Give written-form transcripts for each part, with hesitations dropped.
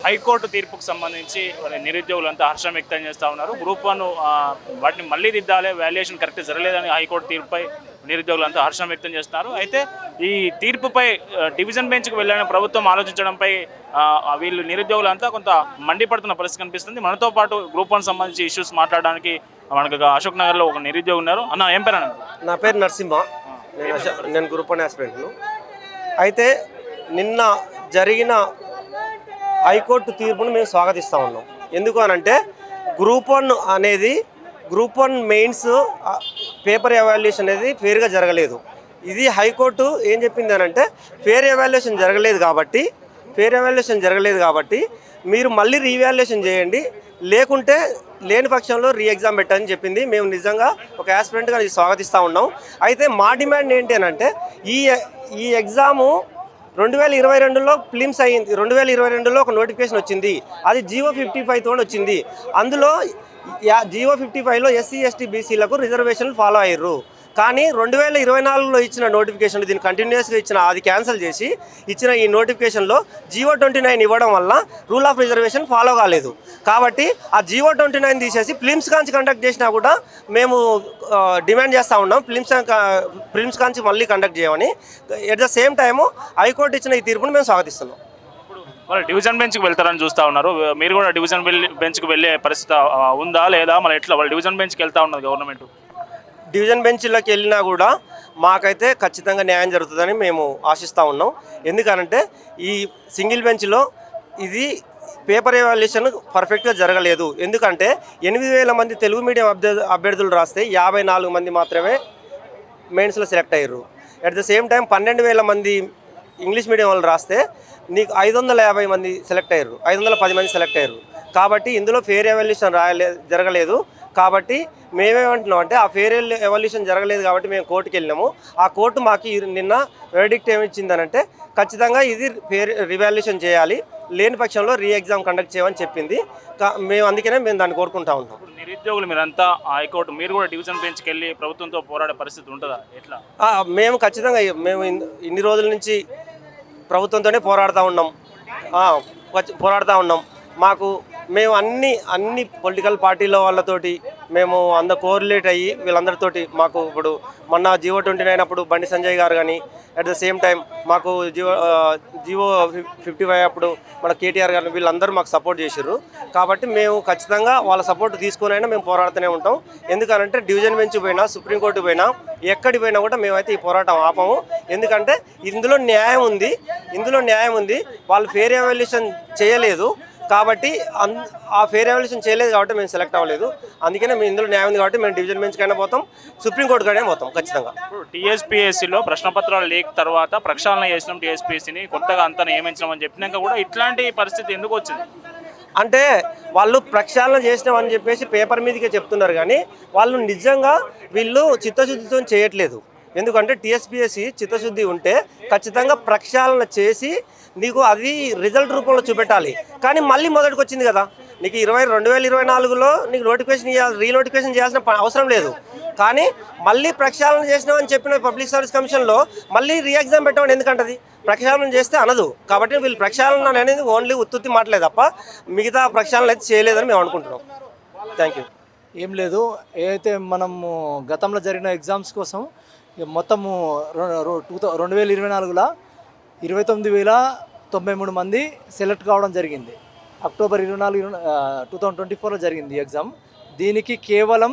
High court తీర్పుకు సంబంధించి నిరుద్యోగులంతా హర్షం వ్యక్తం చేస్తూ ఉన్నారు. గ్రూప్ 1 వాటిని మళ్ళీ దిద్దాలి, వాల్యుయేషన్ కరెక్ట్ జరగలేదని హైకోర్టు తీర్పుపై నిరుద్యోగులంతా హర్షం వ్యక్తం చేస్తున్నారు. అయితే ఈ తీర్పుపై డివిజన్ బెంచ్కి వెళ్ళిన ప్రభుత్వం ఆలోచించడంపై వీళ్ళు నిరుద్యోగులంతా కొంత మండిపడుతున్న పరిస్థితి కనిపిస్తుంది. మనతో పాటు గ్రూప్ 1 సంబంధించి ఇష్యూస్ మాట్లాడడానికి మనకు అశోక్ నగర్లో ఒక నిరుద్యోగి ఉన్నారు. అన్న, ఏం పేరు అన్న? నా పేరు నరసింహ. నేను గ్రూప్ 1 ఆస్పిరెంట్ను. అయితే నిన్న జరిగిన హైకోర్టు తీర్పును మేము స్వాగతిస్తూ ఉన్నాం. ఎందుకు అనంటే గ్రూప్ 1 మెయిన్స్ పేపర్ ఎవాల్యుయేషన్ అనేది ఫేర్గా జరగలేదు. ఇది హైకోర్టు ఏం చెప్పింది అనంటే ఫేర్ ఎవాల్యుయేషన్ జరగలేదు కాబట్టి మీరు మళ్ళీ రీవాల్యుయేషన్ చేయండి, లేకుంటే లేని పక్షంలో ఎగ్జామ్ పెట్టని చెప్పింది. మేము నిజంగా ఒక ఆస్పిరెంట్గా ఇది స్వాగతిస్తూ ఉన్నాం. అయితే మా డిమాండ్ ఏంటి అనంటే ఈ ఎగ్జాము 2022లో ప్లిమ్స్ అయ్యింది. 2022లో ఒక నోటిఫికేషన్ వచ్చింది, అది జీవో 55 తోటి వచ్చింది. అందులో జీవో 55లో ఎస్సీ ఎస్టీ బీసీలకు రిజర్వేషన్లు ఫాలో అయ్యారు. కానీ 2024లో ఇచ్చిన నోటిఫికేషన్ దీన్ని కంటిన్యూస్గా అది క్యాన్సిల్ చేసి ఇచ్చిన ఈ నోటిఫికేషన్లో జీవో 29 ఇవ్వడం వల్ల రూల్ ఆఫ్ రిజర్వేషన్ ఫాలో కాలేదు. కాబట్టి ఆ జీవో 29 తీసేసి ప్లిమ్స్ కాంచి కండక్ట్ చేసినా కూడా మేము డిమాండ్ చేస్తూ ఉన్నాం, ప్లిమ్స్ కాంచి మళ్ళీ కండక్ట్ చేయమని. At the same time high court ఇచ్చిన ఈ తీర్పును మేము స్వాగతిస్తున్నాం. వాళ్ళు డివిజన్ బెంచ్కి వెళ్తారని చూస్తూ ఉన్నారు. మీరు కూడా డివిజన్ బెంచ్కి వెళ్ళే పరిస్థితి ఉందా లేదా? మరి ఎట్లా వాళ్ళు డివిజన్ బెంచ్కి వెళ్తూ ఉన్నది గవర్నమెంట్? డివిజన్ బెంచ్లోకి వెళ్ళినా కూడా మాకైతే ఖచ్చితంగా న్యాయం జరుగుతుందని మేము ఆశిస్తూ ఉన్నాం. ఎందుకనంటే ఈ సింగిల్ బెంచ్లో ఇది పేపర్ ఎవాల్యుయేషన్ పర్ఫెక్ట్గా జరగలేదు. ఎందుకంటే 8,000 మంది తెలుగు మీడియం అభ్యర్థులు రాస్తే 54 మంది మాత్రమే మెయిన్స్లో సెలెక్ట్ అయ్యారు. అట్ ద సేమ్ టైం 12,000 మంది ఇంగ్లీష్ మీడియం వాళ్ళు రాస్తే నీకు 550 మంది సెలెక్ట్ అయ్యారు, 510 మంది సెలెక్ట్ అయ్యారు. కాబట్టి ఇందులో ఫేర్ ఎవాల్యుయేషన్ జరగలేదు. కాబట్టి మేమేమంటున్నాం అంటే ఆ ఫేర్ ఎవాల్యుయేషన్ జరగలేదు కాబట్టి మేము కోర్టుకి వెళ్ళినాము. ఆ కోర్టు మాకు నిన్న వెర్డిక్ట్ ఏమిచ్చిందనంటే ఖచ్చితంగా ఇది ఫేర్ రివాల్యుయేషన్ చేయాలి, లేని పక్షంలో ఎగ్జామ్ కండక్ట్ చేయమని చెప్పింది. అందుకనే మేము దాన్ని కోరుకుంటా ఉంటాం. నిరుద్యోగులు మీరంతా హైకోర్టు, మీరు కూడా డివిజన్ బెంచ్కి వెళ్ళి ప్రభుత్వంతో పోరాడే పరిస్థితి ఉంటుందా? ఎట్లా? మేము ఖచ్చితంగా ఇన్ని రోజుల నుంచి ప్రభుత్వంతోనే పోరాడుతూ ఉన్నాం. మేము అన్ని పొలిటికల్ పార్టీల వాళ్ళతోటి మేము కోరిలేట్ అయ్యి వీళ్ళందరితోటి మాకు ఇప్పుడు మొన్న జీవో 29 అప్పుడు బండి సంజయ్ గారు కానీ, అట్ ద సేమ్ టైం మాకు జీవో 55 అప్పుడు మన కేటీఆర్ గారు, వీళ్ళందరూ మాకు సపోర్ట్ చేశారు. కాబట్టి మేము ఖచ్చితంగా వాళ్ళ సపోర్ట్ తీసుకునైనా మేము పోరాడుతూనే ఉంటాం. ఎందుకంటే డివిజన్ బెంచ్ పోయినా, సుప్రీంకోర్టు పోయినా, ఎక్కడికి పోయినా కూడా మేమైతే ఈ పోరాటం ఆపము. ఎందుకంటే ఇందులో న్యాయం ఉంది. వాళ్ళు ఫేర్ ఎవాల్యుయేషన్ చేయలేదు కాబట్టి, ఆ ఫేర్ ఎవాల్యుయేషన్ చేయలేదు కాబట్టి మేము సెలెక్ట్ అవ్వలేదు. అందుకనే మేము ఇందులో న్యాయం ఉంది కాబట్టి మేము డివిజన్ బెంచ్కైనా పోతాం, సుప్రీంకోర్టుకైనా పోతాం ఖచ్చితంగా. టీఎస్పీఎస్సీలో ప్రశ్నపత్రాలు లీక్ తర్వాత ప్రక్షాళన చేసినాం, టీఎస్పీఎస్సీని కొత్తగా అంతా నియమించడం చెప్పినాక కూడా ఇట్లాంటి పరిస్థితి ఎందుకు వచ్చింది? అంటే వాళ్ళు ప్రక్షాళన చేసినామని చెప్పేసి పేపర్ మీదకే చెప్తున్నారు, కానీ వాళ్ళు నిజంగా చిత్తశుద్ధితో చేయట్లేదు. ఎందుకంటే టీఎస్పీఎస్సీ చిత్తశుద్ధి ఉంటే ఖచ్చితంగా ప్రక్షాళన చేసి నీకు అది రిజల్ట్ రూపంలో చూపెట్టాలి. కానీ మళ్ళీ మొదటికి వచ్చింది కదా, నీకు 2024లో నీకు రీనోటిఫికేషన్ చేయాల్సిన అవసరం లేదు. కానీ మళ్ళీ ప్రక్షాళన చేసినామని చెప్పిన పబ్లిక్ సర్వీస్ కమిషన్లో మళ్ళీ ఎగ్జామ్ పెట్టమని ఎందుకంటది? ప్రక్షాళన చేస్తే అనదు. కాబట్టి వీళ్ళు ప్రక్షాళన అనేది ఓన్లీ ఉత్తుత్తి మాటలే తప్ప మిగతా ప్రక్షాళన అయితే చేయలేదని మేము అనుకుంటున్నాం. Thank you. ఏం లేదు, ఏదైతే మనము గతంలో జరిగిన ఎగ్జామ్స్ కోసం మొత్తము 2024లో 29,093 మంది సెలెక్ట్ కావడం జరిగింది. అక్టోబర్ 24, 2024లో జరిగింది ఈ ఎగ్జామ్. దీనికి కేవలం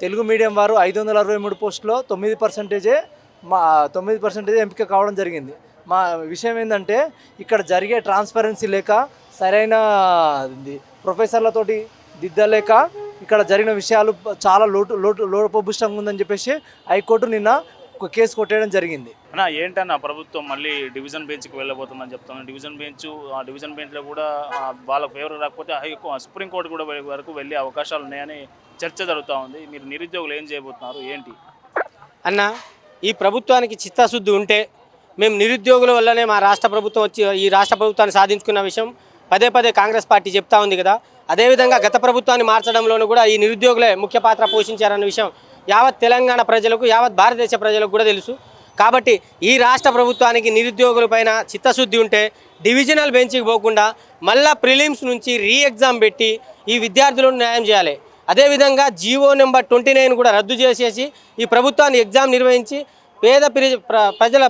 తెలుగు మీడియం వారు 563 పోస్టులో 9% ఎంపిక కావడం జరిగింది. మా విషయం ఏంటంటే ఇక్కడ జరిగే ట్రాన్స్పరెన్సీ లేక, సరైన ప్రొఫెసర్లతోటి దిద్దలేక ఇక్కడ జరిగిన విషయాలు చాలా లోపభూష్టంగా ఉందని చెప్పేసి హైకోర్టు నిన్న ఒక కేసు కొట్టేయడం జరిగింది. అన్న, ఏంటన్నా ప్రభుత్వం మళ్ళీ డివిజన్ బెంచ్కి వెళ్ళబోతుందని చెప్తున్నాను. డివిజన్ బెంచ్లో కూడా వాళ్ళ ఫేవర్ రాకపోతే సుప్రీంకోర్టు కూడా వరకు వెళ్ళే అవకాశాలు ఉన్నాయని చర్చ జరుగుతూ ఉంది. మీరు నిరుద్యోగులు ఏం చేయబోతున్నారు, ఏంటి? అన్న, ఈ ప్రభుత్వానికి చిత్తశుద్ధి ఉంటే మేము నిరుద్యోగుల వల్లనే మా రాష్ట్ర ప్రభుత్వం వచ్చి ఈ రాష్ట్ర ప్రభుత్వాన్ని సాధించుకున్న విషయం పదే కాంగ్రెస్ పార్టీ చెప్తా ఉంది కదా. అదేవిధంగా గత ప్రభుత్వాన్ని మార్చడంలోనూ కూడా ఈ నిరుద్యోగులే ముఖ్య పాత్ర పోషించారన్న విషయం యావత్ తెలంగాణ ప్రజలకు, యావత్ భారతదేశ ప్రజలకు కూడా తెలుసు. కాబట్టి ఈ రాష్ట్ర ప్రభుత్వానికి నిరుద్యోగులపైన చిత్తశుద్ధి ఉంటే డివిజనల్ బెంచ్కి పోకుండా మళ్ళా ప్రిలిమ్స్ నుంచి రీ ఎగ్జామ్ పెట్టి ఈ విద్యార్థులను న్యాయం చేయాలి. అదేవిధంగా జీవో నెంబర్ 29 కూడా రద్దు చేసేసి ఈ ప్రభుత్వాన్ని ఎగ్జామ్ నిర్వహించి పేద ప్రజల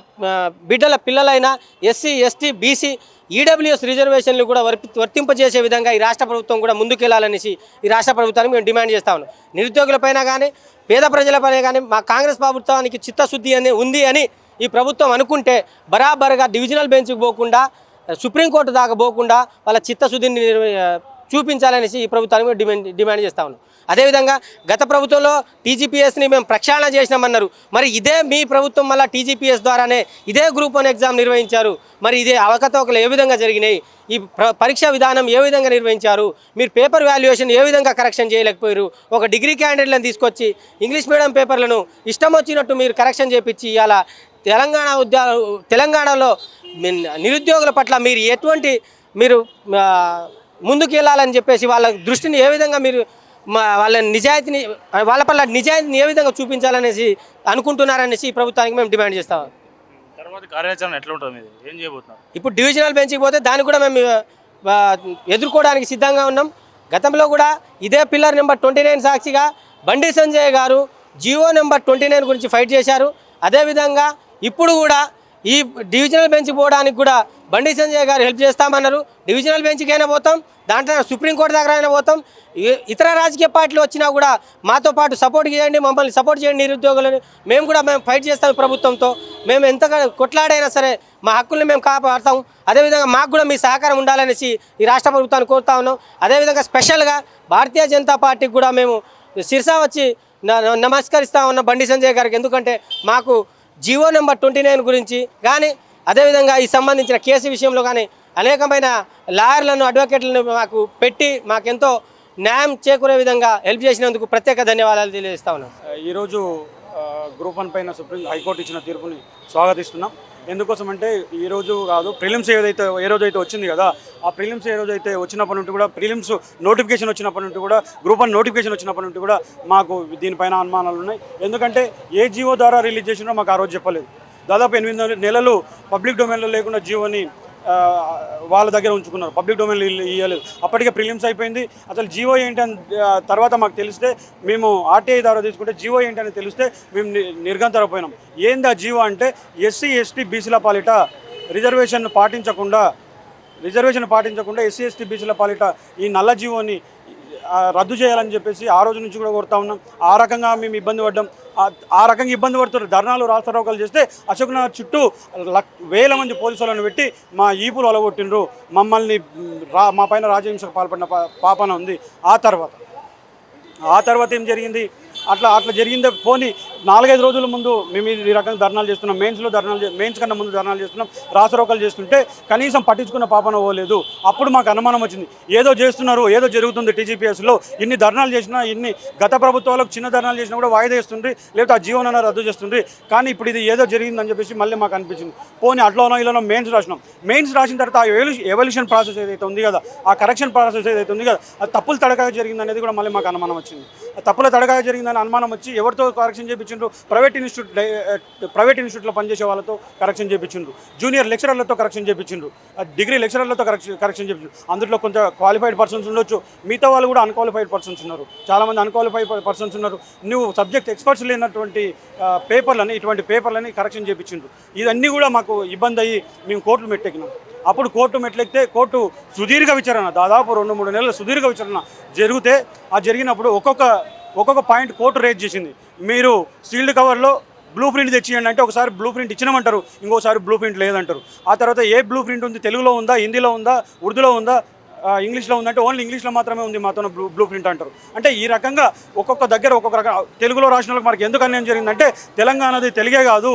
బిడ్డల పిల్లలైన ఎస్సీ, ఎస్టీ, బీసీ, ఈడబ్ల్యూఎస్ రిజర్వేషన్లు కూడా వర్తింపజేసే విధంగా ఈ రాష్ట్ర ప్రభుత్వం కూడా ముందుకెళ్లాలనేసి ఈ రాష్ట్ర ప్రభుత్వానికి మేము డిమాండ్ చేస్తా ఉన్నాం. నిరుద్యోగులపైన కానీ పేద ప్రజలపైన కానీ మా కాంగ్రెస్ ప్రభుత్వానికి చిత్తశుద్ధి ఉంది అని ఈ ప్రభుత్వం అనుకుంటే బరాబర్గా డివిజనల్ బెంచ్కి పోకుండా సుప్రీంకోర్టు దాకా పోకుండా వాళ్ళ చిత్తశుద్ధిని చూపించాలనేసి ఈ ప్రభుత్వానికి డిమాండ్ చేస్తా ఉన్నాం. అదేవిధంగా గత ప్రభుత్వంలో టీజీపీఎస్ని మేము ప్రక్షాళన చేసినామన్నారు. మరి ఇదే మీ ప్రభుత్వం మళ్ళీ టీజీపీఎస్ ద్వారానే ఇదే గ్రూప్ 1 ఎగ్జామ్ నిర్వహించారు. మరి ఇదే అవకతవకలు ఏ విధంగా జరిగినాయి, ఈ పరీక్షా విధానం ఏ విధంగా నిర్వహించారు, మీరు పేపర్ వాల్యుయేషన్ ఏ విధంగా కరెక్షన్ చేయలేకపోయారు, ఒక డిగ్రీ క్యాండిడేట్లను తీసుకొచ్చి ఇంగ్లీష్ మీడియం పేపర్లను ఇష్టం వచ్చినట్టు మీరు కరెక్షన్ చేపించి ఇవాళ తెలంగాణలో నిరుద్యోగుల పట్ల మీరు ఎటువంటి ముందుకు వెళ్ళాలని చెప్పేసి వాళ్ళ దృష్టిని ఏ విధంగా మీరు వాళ్ళ పట్ల నిజాయితీని ఏ విధంగా చూపించాలనేసి అనుకుంటున్నారనేసి ఈ ప్రభుత్వానికి మేము డిమాండ్ చేస్తాం. తర్వాత కార్యాచరణ ఎట్లా ఉంటుంది, ఏం చేయబోతున్నారు? ఇప్పుడు డివిజనల్ బెంచ్కి పోతే దాన్ని కూడా మేము ఎదుర్కోవడానికి సిద్ధంగా ఉన్నాం. గతంలో కూడా ఇదే పిల్లర్ నెంబర్ 29 సాక్షిగా బండి సంజయ్ గారు జీవో నెంబర్ 29 గురించి ఫైట్ చేశారు. అదేవిధంగా ఇప్పుడు కూడా ఈ డివిజనల్ బెంచ్కి పోవడానికి కూడా బండి సంజయ్ గారు హెల్ప్ చేస్తామన్నారు. డివిజనల్ బెంచ్కి అయినా పోతాం, దాంట్లో సుప్రీంకోర్టు దగ్గర అయినా పోతాం. ఇతర రాజకీయ పార్టీలు వచ్చినా కూడా మాతో పాటు సపోర్ట్ చేయండి, మమ్మల్ని సపోర్ట్ చేయండి నిరుద్యోగులని. మేము ఫైట్ చేస్తాం ప్రభుత్వంతో. మేము ఎంతగా కొట్లాడైనా సరే మా హక్కుల్ని మేము కాపాడుతాం. అదేవిధంగా మాకు కూడా మీ సహకారం ఉండాలనేసి ఈ రాష్ట్ర ప్రభుత్వాన్ని కోరుతా ఉన్నాం. అదేవిధంగా స్పెషల్గా భారతీయ జనతా పార్టీకి కూడా మేము శిరసా వచ్చి నమస్కరిస్తా ఉన్నాం బండి సంజయ్ గారికి. ఎందుకంటే మాకు జీవో నెంబర్ 29 గురించి కానీ అదేవిధంగా ఈ సంబంధించిన కేసు విషయంలో కానీ అనేకమైన లాయర్లను, అడ్వకేట్లను మాకు పెట్టి మాకెంతో న్యాయం చేకూరే విధంగా హెల్ప్ చేసినందుకు ప్రత్యేక ధన్యవాదాలు తెలియజేస్తా ఉన్నాం. ఈరోజు గ్రూప్ 1 పైన హైకోర్టు ఇచ్చిన తీర్పుని స్వాగతిస్తున్నాం. ఎందుకోసం అంటే ఈరోజు కాదు, ప్రిలిమ్స్ ఏ రోజైతే వచ్చింది కదా, ఆ ప్రిలిమ్స్ ఏ రోజైతే వచ్చినప్పటి నుండి కూడా, ప్రిలిమ్స్ నోటిఫికేషన్ వచ్చినప్పటి నుండి కూడా, గ్రూప్ 1 నోటిఫికేషన్ వచ్చినప్పటి నుండి కూడా మాకు దీనిపైన అనుమానాలు ఉన్నాయి. ఎందుకంటే ఏ జీవో ద్వారా రిలీజ్ చేసినా మాకు ఆ రోజు చెప్పలేదు. దాదాపు 8 నెలలు పబ్లిక్ డొమైన్లో లేకుండా జీవోని వాళ్ళ దగ్గర ఉంచుకున్నారు, పబ్లిక్ డొమైన్లో ఇవ్వలేదు. అప్పటికే ప్రిలిమ్స్ అయిపోయింది. అసలు జీవో ఏంటి అని తర్వాత మాకు తెలిస్తే, మేము ఆర్టీఐ ద్వారా తీసుకుంటే జీవో ఏంటి అని తెలిస్తే మేము నిర్గంతరపోయినాం. ఏంది ఆ జీవో అంటే, ఎస్సీ, ఎస్టీ, బీసీల పాలిట రిజర్వేషన్ పాటించకుండా ఎస్సీ, ఎస్టీ, బీసీల పాలిట ఈ నల్ల జీవోని రద్దు చేయాలని చెప్పేసి ఆ రోజు నుంచి కూడా కోరుతా ఉన్నాం. ఆ రకంగా మేము ఇబ్బంది పడ్డాం. ఆ రకంగా ఇబ్బంది పడుతున్నారు. ధర్నాలు, రాస్తారోకాలు చేస్తే అశోక్నగర్ చుట్టూ వేల మంది పోలీసులను పెట్టి మా ఈపులు అలగొట్టిండ్రు. మమ్మల్ని మా పైన రాజహింసకు పాల్పడిన పాపన ఉంది. ఆ తర్వాత ఏం జరిగింది, అట్లా జరిగిందే పోనీ 4-5 రోజుల ముందు మేము ఈ రకంగా ధర్నాలు చేస్తున్నాం. మెయిన్స్ కన్నా ముందు ధర్నాలు చేస్తున్నాం, రాసరోకలు చేస్తుంటే కనీసం పట్టించుకున్న పాపన పోలేదు. అప్పుడు మాకు అనుమానం వచ్చింది, ఏదో చేస్తున్నారు, ఏదో జరుగుతుంది టీజీపీఎస్లో. ఇన్ని ధర్నాలు చేసినా, గత ప్రభుత్వాలకు చిన్న ధర్నాలు చేసినా కూడా వాయిదా చేస్తుండ్రి, లేకపోతే ఆ జీవనాన్ని రద్దు చేస్తుండ్రి. కానీ ఇప్పుడు ఇది ఏదో జరిగిందని చెప్పేసి మళ్ళీ మాకు అనిపించింది. పోనీ అట్లోనో ఇలానో మెయిన్స్ రాసినాం. మెయిన్స్ రాసిన తర్వాత ఆ ఎవల్యూషన్ ప్రాసెస్ ఏదైతే ఉంది కదా, ఆ కరెక్షన్ ప్రాసెస్ ఏదైతే ఉంది కదా, అది తప్పులు తడకగా జరిగింది అనేది కూడా మళ్ళీ మాకు అనుమానం వచ్చింది. తప్పుల తడకగా జరిగిందని అనుమానం వచ్చి ఎవరితో కరెక్షన్ చేయించిండ్రు, ప్రైవేట్ ఇన్స్టిట్యూట్లో పనిచేసే వాళ్ళతో కరెక్షన్ చేయించిండ్రు, జూనియర్ లెక్చరర్లతో కరెక్షన్ చేయించిండ్రు, డిగ్రీ లెక్చరర్లతో కరెక్షన్ చేయించిండ్రు. అందులో కొంత క్వాలిఫైడ్ పర్సన్స్ ఉండొచ్చు, మిగతా వాళ్ళు కూడా అన్క్వాలిఫైడ్ పర్సన్స్ ఉన్నారు, చాలామంది అన్క్వాలిఫైడ్ పర్సన్స్ ఉన్నారు. నువ్వు సబ్జెక్ట్ ఎక్స్పర్ట్స్ లేనటువంటి ఇటువంటి పేపర్లని కరెక్షన్ చేయించిండ్రు. ఇవన్నీ కూడా మాకు ఇబ్బంది అయ్యి మేము కోర్టులు మెట్టెక్కినాం. అప్పుడు కోర్టు మెట్లెక్కితే కోర్టు సుదీర్ఘ విచారణ, దాదాపు 2-3 నెలల సుదీర్ఘ విచారణ జరిగితే, ఆ జరిగినప్పుడు ఒక్కొక్క పాయింట్ కోర్టు రేజ్ చేసింది. మీరు సీల్డ్ కవర్లో బ్లూ ప్రింట్ తెచ్చియండి అంటే ఒకసారి బ్లూ ప్రింట్ ఇచ్చినామంటారు, ఇంకోసారి బ్లూ ప్రింట్ లేదంటారు. ఆ తర్వాత ఏ బ్లూ ప్రింట్ ఉంది, తెలుగులో ఉందా, హిందీలో ఉందా, ఉర్దూలో ఉందా, ఇంగ్లీష్లో ఉందంటే ఓన్లీ ఇంగ్లీష్లో మాత్రమే ఉంది మాతో బ్లూ ప్రింట్ అంటారు. అంటే ఈ రకంగా ఒక్కొక్క దగ్గర ఒక్కొక్క రకం. తెలుగులో రాసిన వాళ్ళకి మనకి ఎందుకు అన్యాయం జరిగిందంటే, తెలంగాణది తెలుగే కాదు,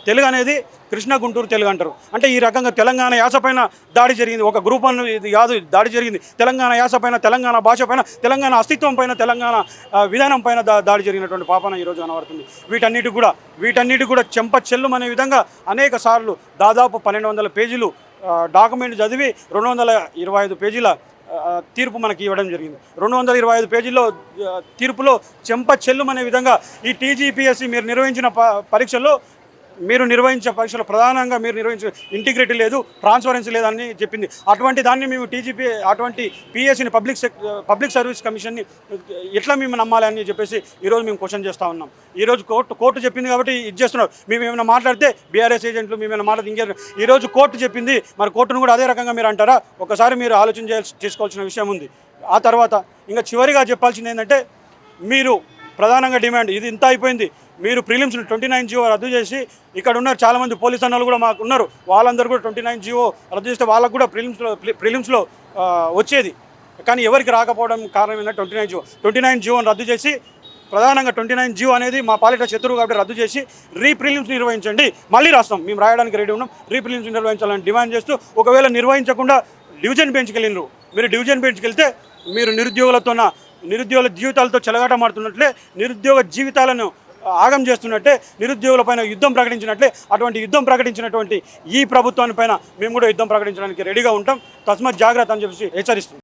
తెలుగు అనేది కృష్ణ గుంటూరు తెలుగు అంటారు. అంటే ఈ రకంగా తెలంగాణ యాస పైన దాడి జరిగింది. ఒక గ్రూప్ ఇది కాదు, దాడి జరిగింది తెలంగాణ యాస పైన, తెలంగాణ భాష పైన, తెలంగాణ అస్తిత్వం పైన, తెలంగాణ విధానం పైన దాడి జరిగినటువంటి పాపన ఈరోజు కనబడుతుంది. వీటన్నిటి కూడా చెంప చెల్లుం అనే విధంగా అనేక సార్లు దాదాపు 1200 పేజీలు డాక్యుమెంట్ చదివి 225 పేజీల తీర్పు మనకి ఇవ్వడం జరిగింది. 225 పేజీల్లో తీర్పులో చెంప చెల్లుమనే విధంగా ఈ టీజీపీఎస్సీ మీరు నిర్వహించిన పరీక్షల్లో ప్రధానంగా మీరు నిర్వహించిన ఇంటిగ్రిటీ లేదు, ట్రాన్స్పరెన్సీ లేదని చెప్పింది. అటువంటి దాన్ని మేము అటువంటి పిఎస్సిని పబ్లిక్ సర్వీస్ కమిషన్ని ఎట్లా మేము నమ్మాలి అని చెప్పేసి ఈరోజు మేము క్వశ్చన్ చేస్తూ ఉన్నాం. ఈరోజు కోర్టు చెప్పింది కాబట్టి ఇది చేస్తున్నారు. మేము ఏమైనా మాట్లాడితే బీఆర్ఎస్ ఏజెంట్లు మేమైనా మాట్లాడితే ఇంకే ఈరోజు కోర్టు చెప్పింది, మరి కోర్టును కూడా అదే రకంగా మీరు అంటారా? ఒకసారి మీరు ఆలోచన చేసుకోవాల్సిన విషయం ఉంది. ఆ తర్వాత ఇంకా చివరిగా చెప్పాల్సింది ఏంటంటే, మీరు ప్రధానంగా డిమాండ్ ఇది ఇంత అయిపోయింది. మీరు ప్రిలిమ్స్ 29 జీవో రద్దు చేసి, ఇక్కడ ఉన్నారు చాలామంది పోలీస్ అన్నలు కూడా మాకు ఉన్నారు, వాళ్ళందరూ కూడా 29 జీవో రద్దు చేస్తే వాళ్ళకు కూడా ప్రిలిమ్స్లో వచ్చేది. కానీ ఎవరికి రాకపోవడం కారణం ఏంటంటే 29 జీవోని రద్దు చేసి, ప్రధానంగా 29 జీవో అనేది మా పాలిట శత్రువు కాబట్టి రద్దు చేసి ప్రిలిమ్స్ నిర్వహించండి, మళ్ళీ రాస్తాం, మేము రాయడానికి రెడీ ఉన్నాం, ప్రిలిమ్స్ నిర్వహించాలని డిమాండ్ చేస్తూ, ఒకవేళ నిర్వహించకుండా డివిజన్ బెంచ్కి వెళ్ళినారు. మీరు డివిజన్ బెంచ్కి వెళ్తే మీరు నిరుద్యోగుల జీవితాలతో చెలగాటమాడుతున్నట్లే, నిరుద్యోగ జీవితాలను ఆగం చేస్తున్నట్టే, నిరుద్యోగులపైన యుద్ధం ప్రకటించినట్లే. అటువంటి యుద్ధం ప్రకటించినటువంటి ఈ ప్రభుత్వాన్ని పైన మేము కూడా యుద్ధం ప్రకటించడానికి రెడీగా ఉంటాం. తస్మాత్ జాగ్రత్త అని చెప్పేసి హెచ్చరిస్తున్నాం.